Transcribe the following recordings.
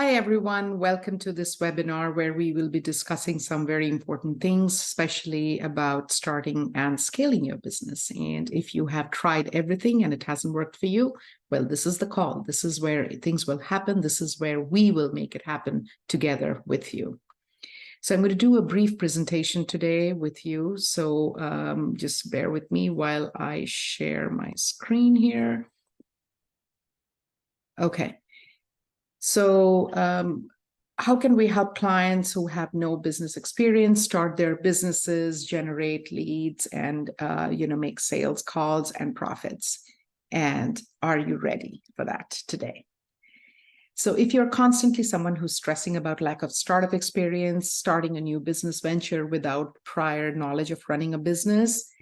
Hi, everyone. Welcome to this webinar where we will be discussing some very important things, especially about starting and scaling your business. And if you have tried everything and it hasn't worked for you, well, this is the call. This is where things will happen. This is where we will make it happen together with you. So I'm going to do a brief presentation today with you. So just bear with me while I share my screen here. Okay. So how can we help clients who have no business experience start their businesses, generate leads, and make sales calls and profits? And are you ready for that today? So if you're constantly someone who's stressing about lack of startup experience, starting a new business venture without prior knowledge of running a business,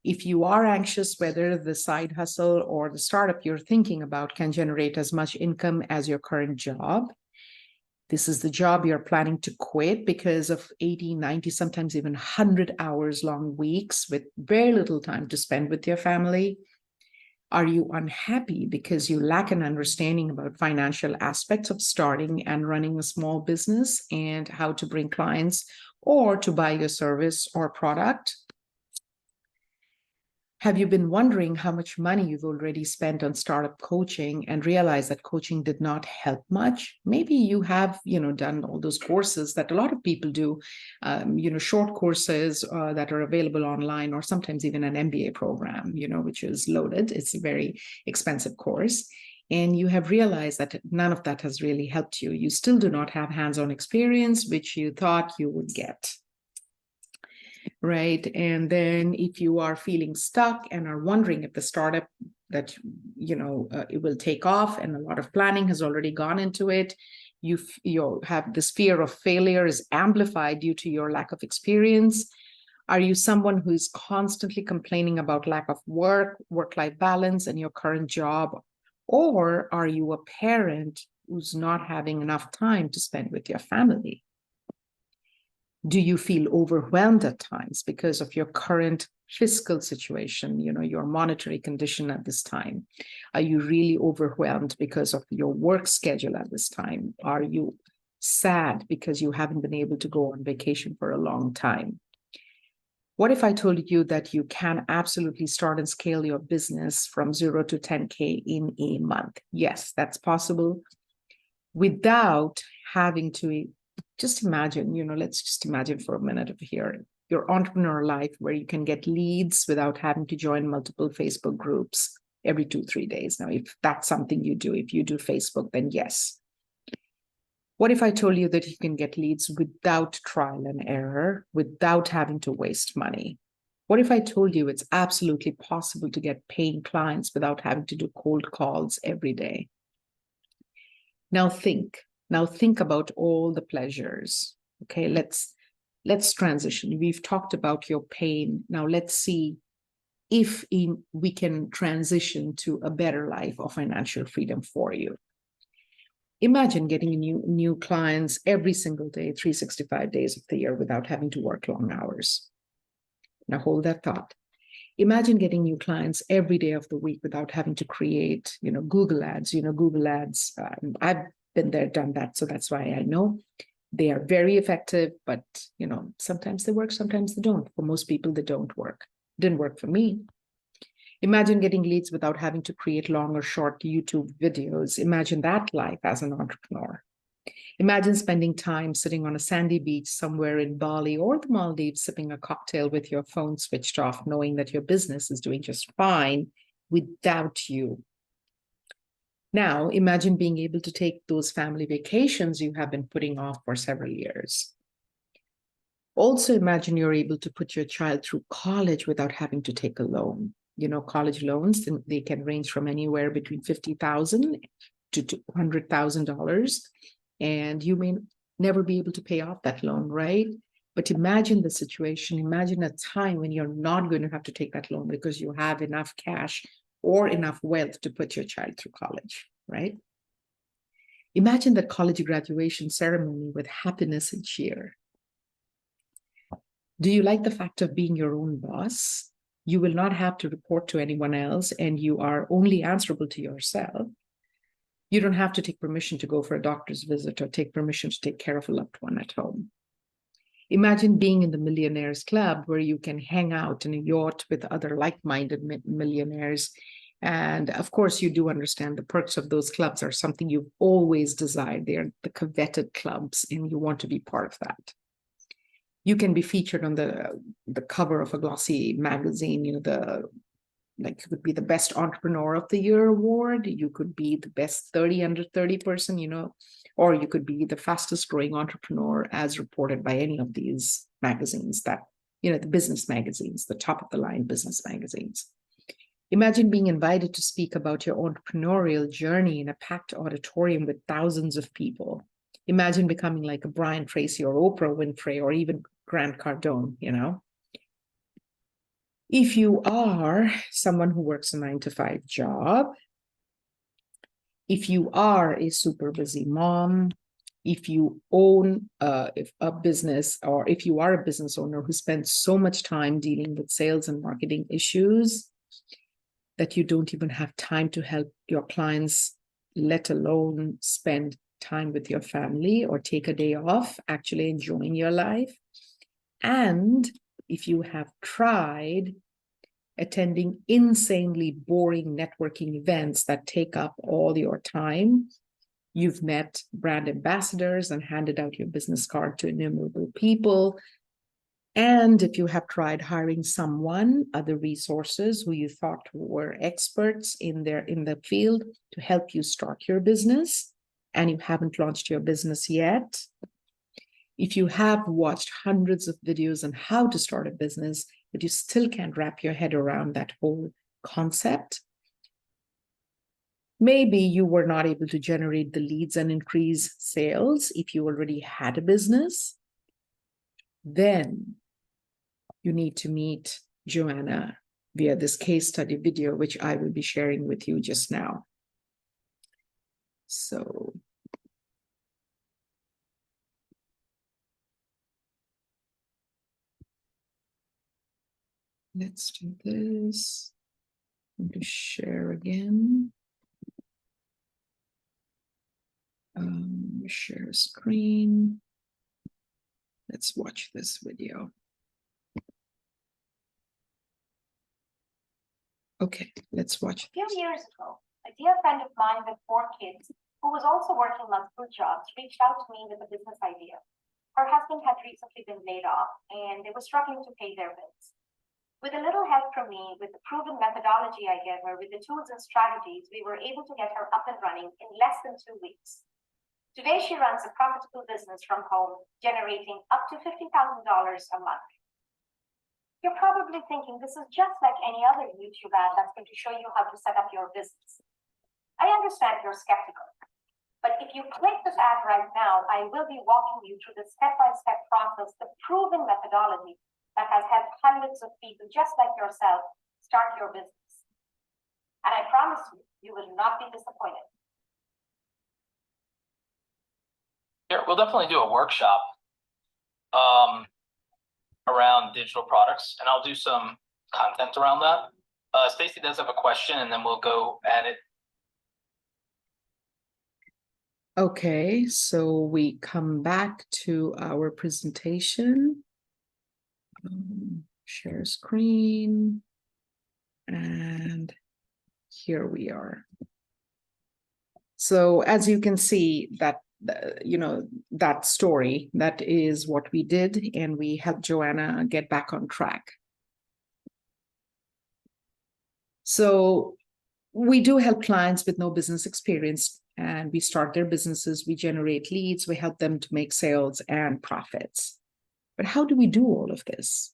if you are anxious whether the side hustle or the startup you're thinking about can generate as much income as your current job, this is the job you're planning to quit because of 80, 90, sometimes even 100 hours long weeks with very little time to spend with your family. Are you unhappy because you lack an understanding about financial aspects of starting and running a small business and how to bring clients or to buy your service or product? Have you been wondering how much money you've already spent on startup coaching and realized that coaching did not help much? Maybe you have, done all those courses that a lot of people do, short courses that are available online, or sometimes even an MBA program, which is loaded. It's a very expensive course. And you have realized that none of that has really helped you. You still do not have hands-on experience, which you thought you would get. Right. And then if you are feeling stuck and are wondering if the startup that, it will take off and a lot of planning has already gone into it, you have this fear of failure is amplified due to your lack of experience. Are you someone who is constantly complaining about lack of work-life balance in your current job? Or are you a parent who's not having enough time to spend with your family? Do you feel overwhelmed at times because of your current fiscal situation, your monetary condition at this time? Are you really overwhelmed because of your work schedule at this time? Are you sad because you haven't been able to go on vacation for a long time? What if I told you that you can absolutely start and scale your business from 0 to 10K in a month? Yes, that's possible without having to just imagine, let's just imagine for a minute over here, your entrepreneur life where you can get leads without having to join multiple Facebook groups every 2-3 days. Now, if that's something you do, if you do Facebook, then yes. What if I told you that you can get leads without trial and error, without having to waste money? What if I told you it's absolutely possible to get paying clients without having to do cold calls every day? Now think about all the pleasures. Okay, let's transition. We've talked about your pain. Now let's see if we can transition to a better life of financial freedom for you. Imagine getting new clients every single day, 365 days of the year without having to work long hours. Now hold that thought. Imagine getting new clients every day of the week without having to create, Google ads. Google ads, I've been there, done that. So that's why I know they are very effective, but, sometimes they work, sometimes they don't. For most people, they don't work. Didn't work for me. Imagine getting leads without having to create long or short YouTube videos. Imagine that life as an entrepreneur. Imagine spending time sitting on a sandy beach somewhere in Bali or the Maldives, sipping a cocktail with your phone switched off, knowing that your business is doing just fine without you. Now, imagine being able to take those family vacations you have been putting off for several years. Also, imagine you're able to put your child through college without having to take a loan. College loans, they can range from anywhere between $50,000 to $200,000. And you may never be able to pay off that loan, right? But imagine the situation. Imagine a time when you're not going to have to take that loan because you have enough cash or enough wealth to put your child through college, right? Imagine the college graduation ceremony with happiness and cheer. Do you like the fact of being your own boss? You will not have to report to anyone else, and you are only answerable to yourself. You don't have to take permission to go for a doctor's visit or take permission to take care of a loved one at home. Imagine being in the Millionaires Club where you can hang out in a yacht with other like-minded millionaires. And of course, you do understand the perks of those clubs are something you've always desired. They're the coveted clubs, and you want to be part of that. You can be featured on the cover of a glossy magazine, like you could be the best entrepreneur of the year award. You could be the best 30 under 30 person, or you could be the fastest growing entrepreneur as reported by any of these magazines that, the business magazines, the top of the line business magazines. Imagine being invited to speak about your entrepreneurial journey in a packed auditorium with thousands of people. Imagine becoming like a Brian Tracy or Oprah Winfrey or even Grant Cardone, If you are someone who works a 9-to-5 job, if you are a super busy mom, if you own a business, or if you are a business owner who spends so much time dealing with sales and marketing issues that you don't even have time to help your clients, let alone spend time with your family or take a day off, actually enjoying your life. And if you have tried attending insanely boring networking events that take up all your time, you've met brand ambassadors and handed out your business card to innumerable people. And if you have tried hiring other resources who you thought were experts in the field to help you start your business, and you haven't launched your business yet, if you have watched hundreds of videos on how to start a business, but you still can't wrap your head around that whole concept, maybe you were not able to generate the leads and increase sales if you already had a business, then you need to meet Joanna via this case study video, which I will be sharing with you just now. So let's do this. I'm going to share again. Share screen. Let's watch this video. Okay, let's watch. A few years ago, a dear friend of mine with 4 kids, who was also working multiple jobs, reached out to me with a business idea. Her husband had recently been laid off, and they were struggling to pay their bills. With a little help from me, with the proven methodology I gave her, with the tools and strategies, we were able to get her up and running in less than 2 weeks. Today, she runs a profitable business from home, generating up to $50,000 a month. You're probably thinking this is just like any other YouTube ad that's going to show you how to set up your business. I understand you're skeptical, but if you click this ad right now, I will be walking you through the step-by-step process, the proven methodology that has helped hundreds of people just like yourself start your business. And I promise you, you will not be disappointed. Here, we'll definitely do a workshop around digital products, and I'll do some content around that. Stacy does have a question, and then we'll go at it. Okay, so we come back to our presentation. Share screen, and here we are. So as you can see, that that story, that is what we did, and we helped Joanna get back on track. So we do help clients with no business experience, and we start their businesses, we generate leads, we help them to make sales and profits. But how do we do all of this?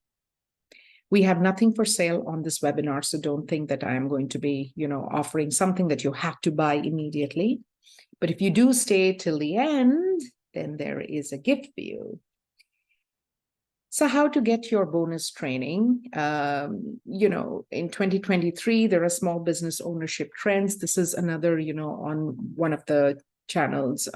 We have nothing for sale on this webinar, so don't think that I am going to be, offering something that you have to buy immediately. But if you do stay till the end, then there is a gift for you. So how to get your bonus training? In 2023, there are small business ownership trends. This is another, on one of the channels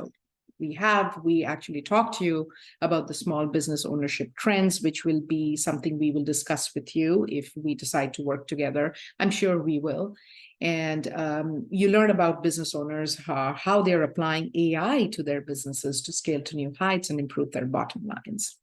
we have, we actually talked to you about the small business ownership trends, which will be something we will discuss with you if we decide to work together. I'm sure we will. And you learn about business owners, how they're applying AI to their businesses to scale to new heights and improve their bottom lines.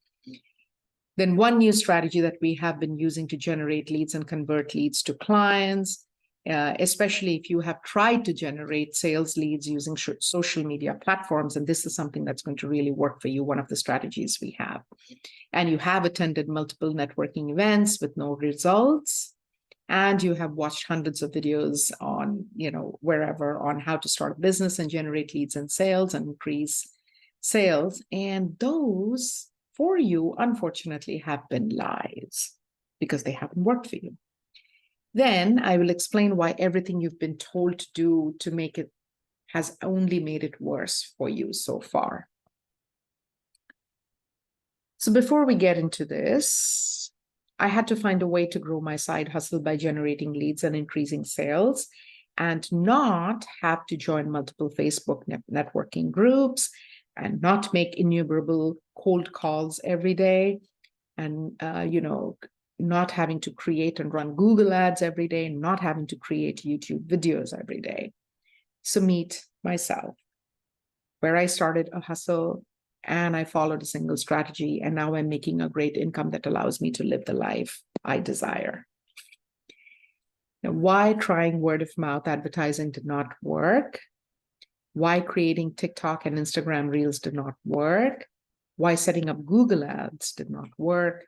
Then one new strategy that we have been using to generate leads and convert leads to clients, especially if you have tried to generate sales leads using social media platforms, and this is something that's going to really work for you, one of the strategies we have. And you have attended multiple networking events with no results, and you have watched hundreds of videos on, wherever, on how to start a business and generate leads and sales and increase sales. And those for you, unfortunately, have been lies because they haven't worked for you. Then I will explain why everything you've been told to do to make it has only made it worse for you so far. So before we get into this, I had to find a way to grow my side hustle by generating leads and increasing sales, and not have to join multiple Facebook networking groups, and not make innumerable cold calls every day, and not having to create and run Google ads every day, and not having to create YouTube videos every day. So meet myself, where I started a hustle and I followed a single strategy, and now I'm making a great income that allows me to live the life I desire. Now, why trying word of mouth advertising did not work, why creating TikTok and Instagram Reels did not work, why setting up Google ads did not work,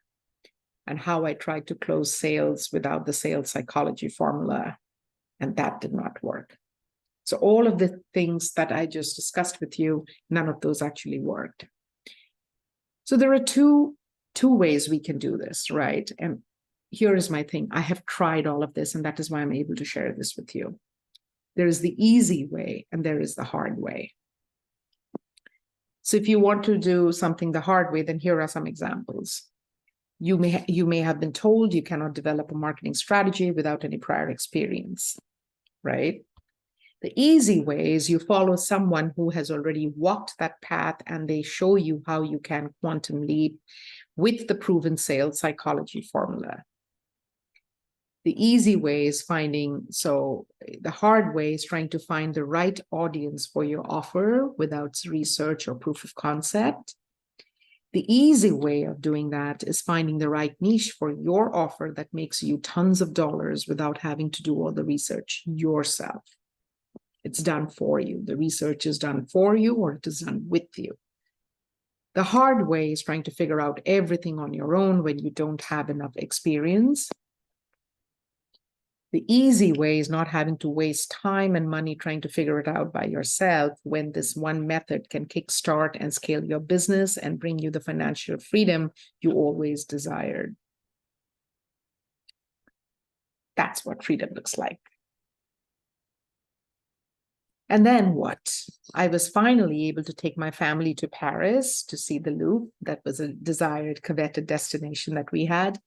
and how I tried to close sales without the sales psychology formula, and that did not work. So all of the things that I just discussed with you, none of those actually worked. So there are two ways we can do this, right? And here is my thing. I have tried all of this, and that is why I'm able to share this with you. There is the easy way and there is the hard way. So if you want to do something the hard way, then here are some examples. You may have been told you cannot develop a marketing strategy without any prior experience, right? The easy way is you follow someone who has already walked that path, and they show you how you can quantum leap with the proven sales psychology formula. The easy way is the hard way is trying to find the right audience for your offer without research or proof of concept. The easy way of doing that is finding the right niche for your offer that makes you tons of dollars without having to do all the research yourself. It's done for you. The research is done for you, or it is done with you. The hard way is trying to figure out everything on your own when you don't have enough experience. The easy way is not having to waste time and money trying to figure it out by yourself, when this one method can kickstart and scale your business and bring you the financial freedom you always desired. That's what freedom looks like. And then what? I was finally able to take my family to Paris to see the Louvre. That was a desired, coveted destination that we had.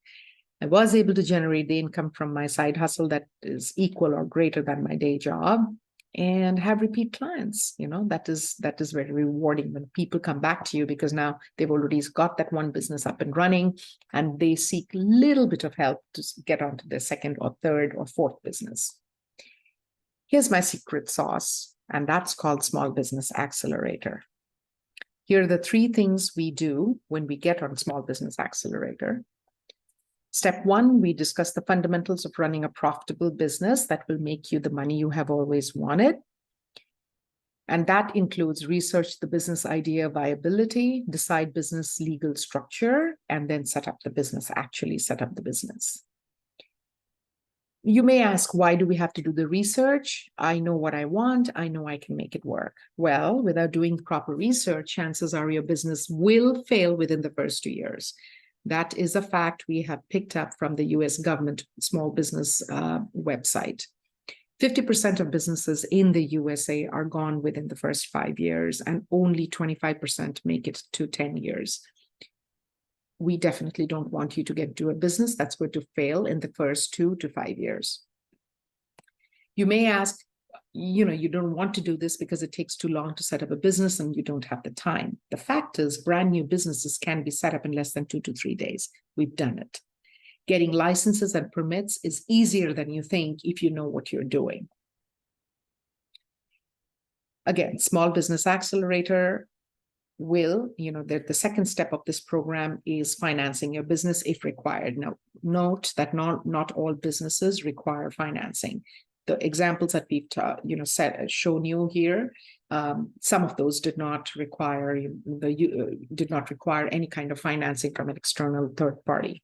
I was able to generate the income from my side hustle that is equal or greater than my day job, and have repeat clients. That is very rewarding when people come back to you, because now they've already got that one business up and running, and they seek a little bit of help to get onto their second or third or fourth business. Here's my secret sauce, and that's called Small Business Accelerator. Here are the 3 things we do when we get on Small Business Accelerator. Step 1, we discuss the fundamentals of running a profitable business that will make you the money you have always wanted. And that includes research the business idea viability, decide business legal structure, and then actually set up the business. You may ask, why do we have to do the research? I know what I want. I know I can make it work. Well, without doing proper research, chances are your business will fail within the first 2 years. That is a fact we have picked up from the US government small business website. 50% of businesses in the USA are gone within the first 5 years, and only 25% make it to 10 years. We definitely don't want you to get to a business that's going to fail in the first 2 to 5 years. You may ask, you don't want to do this because it takes too long to set up a business and you don't have the time. The fact is, brand new businesses can be set up in less than 2 to 3 days. We've done it. Getting licenses and permits is easier than you think if you know what you're doing. Again, Small Business Accelerator will, the second step of this program is financing your business if required. Now, note that not all businesses require financing. The examples that we've shown you here, some of those did not require any kind of financing from an external third party.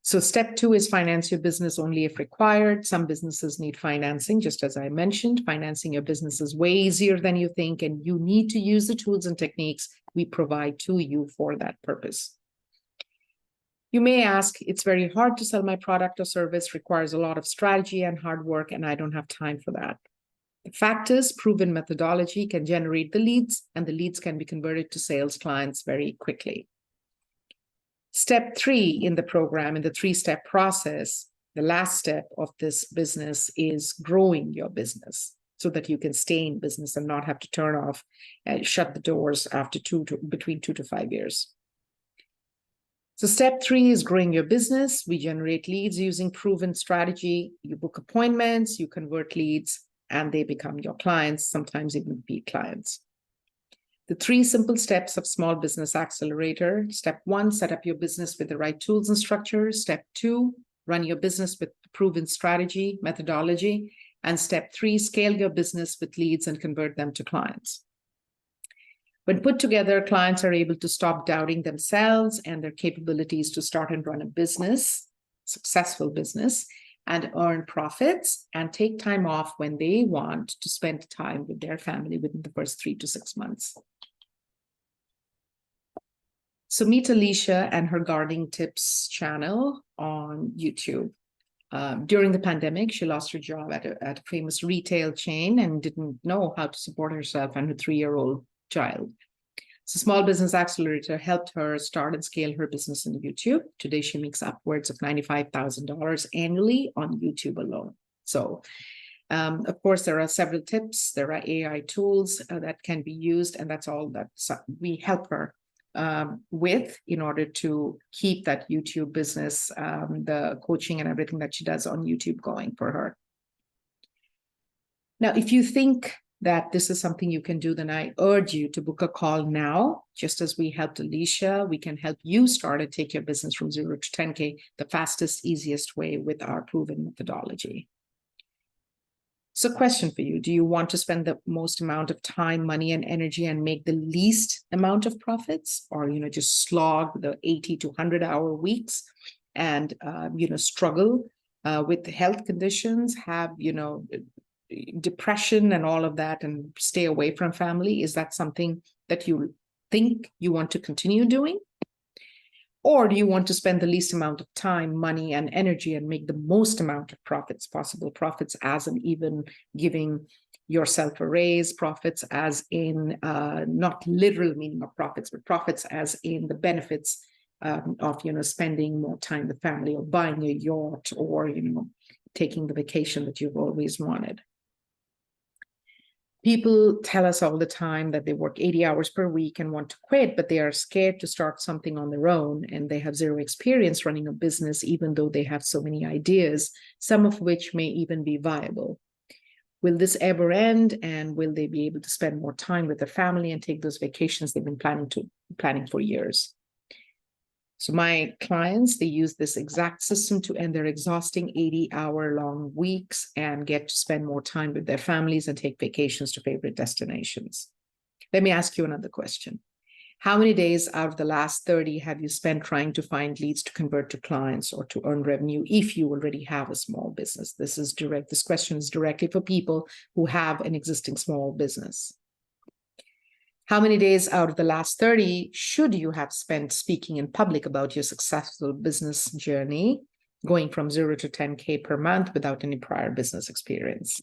So step 2 is finance your business only if required. Some businesses need financing, just as I mentioned. Financing your business is way easier than you think, and you need to use the tools and techniques we provide to you for that purpose. You may ask, it's very hard to sell my product or service, requires a lot of strategy and hard work, and I don't have time for that. The fact is, proven methodology can generate the leads, and the leads can be converted to sales clients very quickly. Step 3 in the program, in the 3-step process, the last step of this business is growing your business so that you can stay in business and not have to turn off and shut the doors after between 2 to 5 years. So step 3 is growing your business. We generate leads using proven strategy. You book appointments, you convert leads, and they become your clients, sometimes even repeat clients. The 3 simple steps of Small Business Accelerator. Step 1, set up your business with the right tools and structures. Step 2, run your business with proven strategy, methodology. And step 3, scale your business with leads and convert them to clients. When put together, clients are able to stop doubting themselves and their capabilities to start and run a business, successful business, and earn profits and take time off when they want to spend time with their family within the first 3 to 6 months. So meet Alicia and her gardening tips channel on YouTube. During the pandemic, she lost her job at a famous retail chain and didn't know how to support herself and her 3-year-old child. So Small Business Accelerator helped her start and scale her business on YouTube. Today, she makes upwards of $95,000 annually on YouTube alone. So, of course, there are several tips. There are AI tools that can be used, and that's all that we help her with in order to keep that YouTube business, the coaching and everything that she does on YouTube going for her. Now, if you think that this is something you can do, then I urge you to book a call now. Just as we helped Alicia, we can help you start and take your business from 0 to 10K the fastest, easiest way with our proven methodology. So question for you, do you want to spend the most amount of time, money, and energy and make the least amount of profits? Or, just slog the 80 to 100-hour weeks and, struggle with health conditions, have, depression and all of that and stay away from family? Is that something that you think you want to continue doing? Or do you want to spend the least amount of time, money, and energy and make the most amount of profits possible? Profits as in even giving yourself a raise, profits as in not literal meaning of profits, but profits as in the benefits of, spending more time with family or buying a yacht or, taking the vacation that you've always wanted. People tell us all the time that they work 80 hours per week and want to quit, but they are scared to start something on their own, and they have zero experience running a business, even though they have so many ideas, some of which may even be viable. Will this ever end, and will they be able to spend more time with their family and take those vacations they've been planning for years? So my clients, they use this exact system to end their exhausting 80-hour-long weeks and get to spend more time with their families and take vacations to favorite destinations. Let me ask you another question. How many days out of the last 30 have you spent trying to find leads to convert to clients or to earn revenue if you already have a small business? This question is directly for people who have an existing small business. How many days out of the last 30 should you have spent speaking in public about your successful business journey, going from 0 to 10K per month without any prior business experience?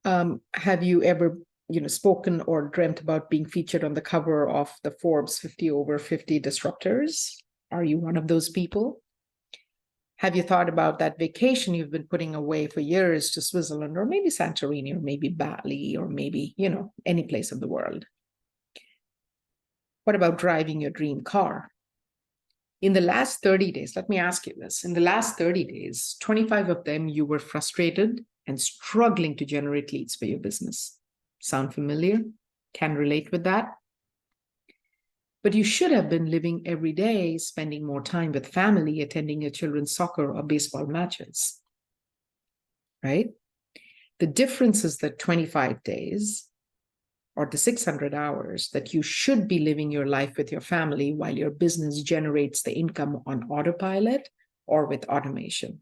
Have you ever, spoken or dreamt about being featured on the cover of the Forbes 50 over 50 disruptors? Are you one of those people? Have you thought about that vacation you've been putting away for years to Switzerland, or maybe Santorini, or maybe Bali, or maybe, any place of the world? What about driving your dream car? In the last 30 days, let me ask you this. In the last 30 days, 25 of them you were frustrated and struggling to generate leads for your business. Sound familiar? Can relate with that? But you should have been living every day, spending more time with family, attending your children's soccer or baseball matches, right? The difference is that 25 days or the 600 hours that you should be living your life with your family while your business generates the income on autopilot or with automation.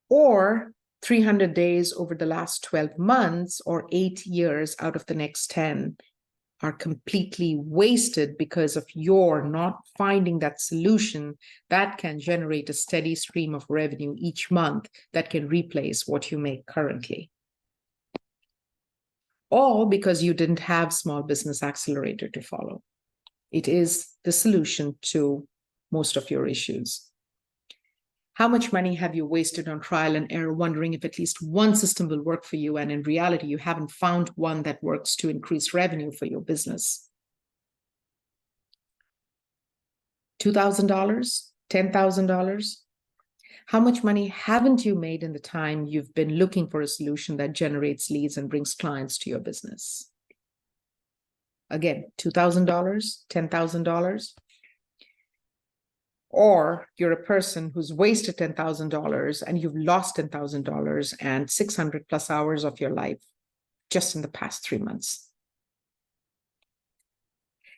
Or 300 days over the last 12 months or 8 years out of the next 10 are completely wasted because of your not finding that solution that can generate a steady stream of revenue each month that can replace what you make currently. All because you didn't have Small Business Accelerator to follow. It is the solution to most of your issues. How much money have you wasted on trial and error, wondering if at least one system will work for you, and in reality, you haven't found one that works to increase revenue for your business? $2,000? $10,000? How much money haven't you made in the time you've been looking for a solution that generates leads and brings clients to your business? Again, $2,000, $10,000? Or you're a person who's wasted $10,000 and you've lost $10,000 and 600 plus hours of your life just in the past 3 months.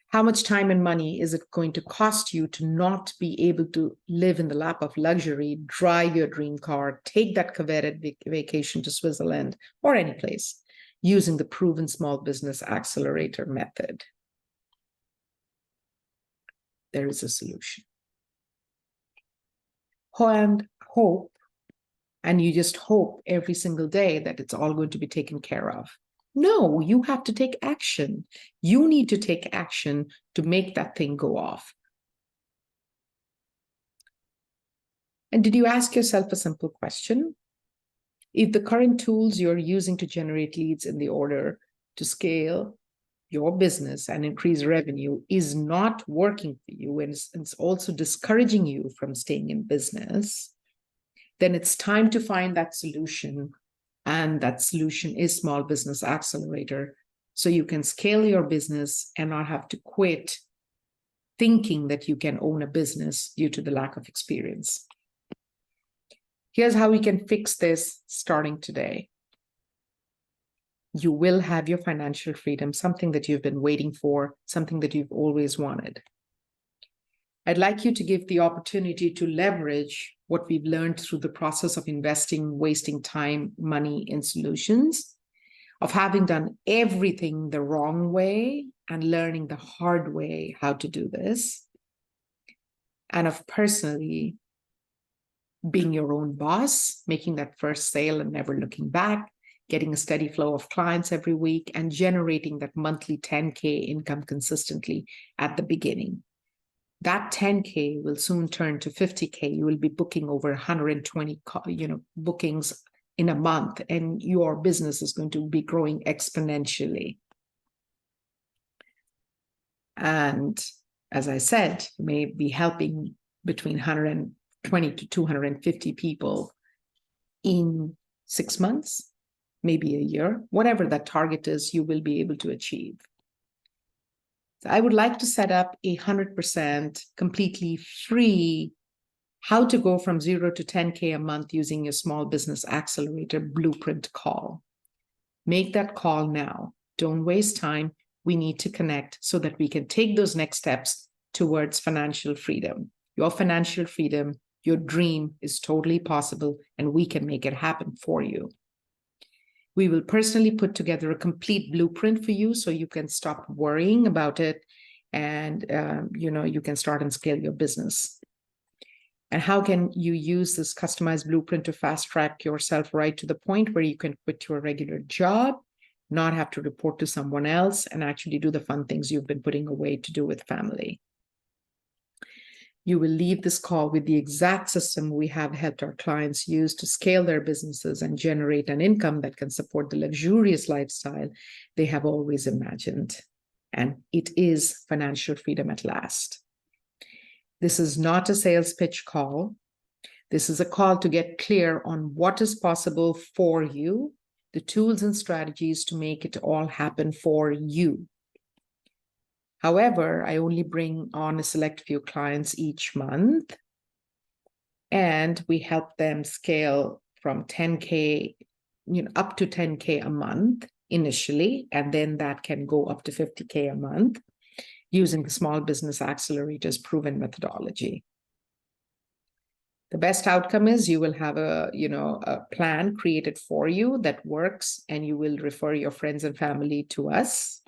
How much time and money is it going to cost you to not be able to live in the lap of luxury, drive your dream car, take that coveted vacation to Switzerland or any place using the proven Small Business Accelerator method? There is a solution. And hope, and you just hope every single day that it's all going to be taken care of. No, you have to take action. You need to take action to make that thing go off. And did you ask yourself a simple question? If the current tools you're using to generate leads in the order to scale your business and increase revenue is not working for you, and it's also discouraging you from staying in business, then it's time to find that solution. And that solution is Small Business Accelerator. So you can scale your business and not have to quit thinking that you can own a business due to the lack of experience. Here's how we can fix this starting today. You will have your financial freedom, something that you've been waiting for, something that you've always wanted. I'd like you to give the opportunity to leverage what we've learned through the process of investing, wasting time, money in solutions, of having done everything the wrong way and learning the hard way how to do this, and of personally being your own boss, making that first sale and never looking back, getting a steady flow of clients every week, and generating that monthly 10K income consistently at the beginning. That 10K will soon turn to 50K. You will be booking over 120 bookings in a month, and your business is going to be growing exponentially. And as I said, you may be helping between 120 to 250 people in 6 months, maybe a year, whatever that target is, you will be able to achieve. So I would like to set up 100% completely free how to go from 0 to 10K a month using your Small Business Accelerator blueprint call. Make that call now. Don't waste time. We need to connect so that we can take those next steps towards financial freedom. Your financial freedom, your dream is totally possible, and we can make it happen for you. We will personally put together a complete blueprint for you so you can stop worrying about it and you can start and scale your business. And how can you use this customized blueprint to fast track yourself right to the point where you can quit your regular job, not have to report to someone else, and actually do the fun things you've been putting away to do with family? You will leave this call with the exact system we have helped our clients use to scale their businesses and generate an income that can support the luxurious lifestyle they have always imagined. And it is financial freedom at last. This is not a sales pitch call. This is a call to get clear on what is possible for you, the tools and strategies to make it all happen for you. However, I only bring on a select few clients each month, and we help them scale from 10K, up to 10K a month initially, and then that can go up to 50K a month using the Small Business Accelerator's proven methodology. The best outcome is you will have a plan created for you that works, and you will refer your friends and family to us.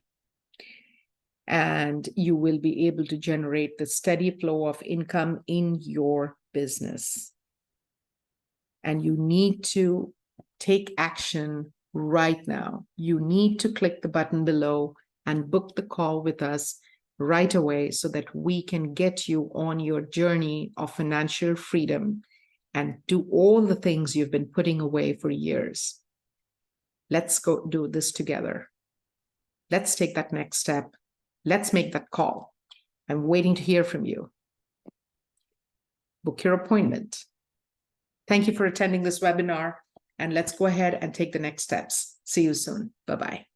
And you will be able to generate the steady flow of income in your business. And you need to take action right now. You need to click the button below and book the call with us right away so that we can get you on your journey of financial freedom and do all the things you've been putting away for years. Let's go do this together. Let's take that next step. Let's make that call. I'm waiting to hear from you. Book your appointment. Thank you for attending this webinar, and let's go ahead and take the next steps. See you soon. Bye-bye.